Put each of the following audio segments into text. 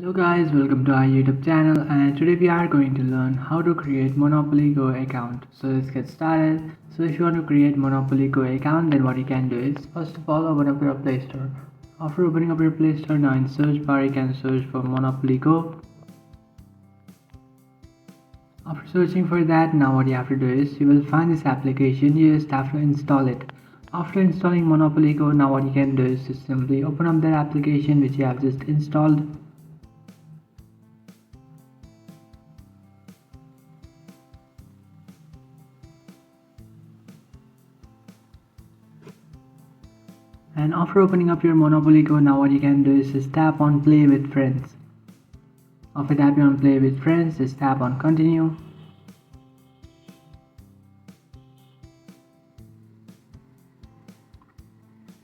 Hello guys, welcome to our YouTube channel, and today we are going to learn how to create Monopoly Go account. So let's get started. So if you want to create Monopoly Go account, then what you can do is first of all open up your Play Store. After opening up your Play Store, now in search bar you can search for Monopoly Go. After searching for that, now what you have to do is you will find this application. You just have to install it. After installing Monopoly Go, now what you can do is just simply open up that application which you have just installed. And after opening up your Monopoly Go, now what you can do is just tap on play with friends. After tapping on play with friends, just tap on continue.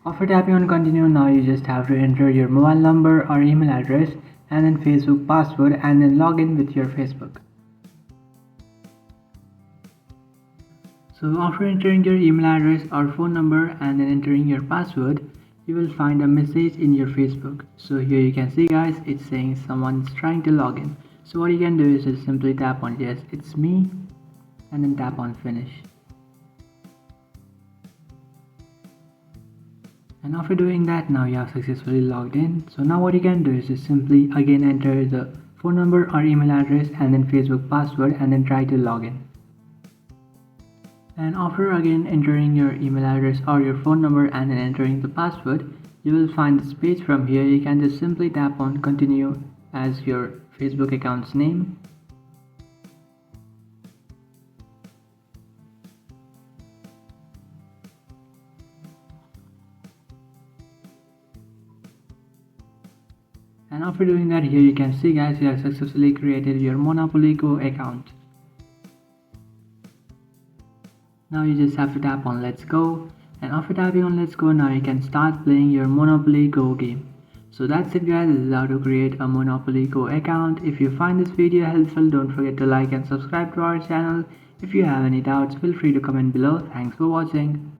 After tapping on continue, now you just have to enter your mobile number or email address and then Facebook password and then log in with your Facebook. So after entering your email address or phone number and then entering your password, you will find a message in your Facebook. So here you can see guys, it's saying someone is trying to log in. So what you can do is just simply tap on yes, it's me, and then tap on finish. And after doing that, now you have successfully logged in. So now what you can do is just simply again enter the phone number or email address and then Facebook password and then try to log in. And after again entering your email address or your phone number and then entering the password, you will find this page. From here you can just simply tap on continue as your Facebook account's name. And after doing that, here you can see guys, you have successfully created your Monopoly Go account. Now you just have to tap on let's go, and after tapping on let's go, now you can start playing your Monopoly Go game. So that's it guys, this is how to create a Monopoly Go account. If you find this video helpful, don't forget to like and subscribe to our channel. If you have any doubts, feel free to comment below. Thanks for watching.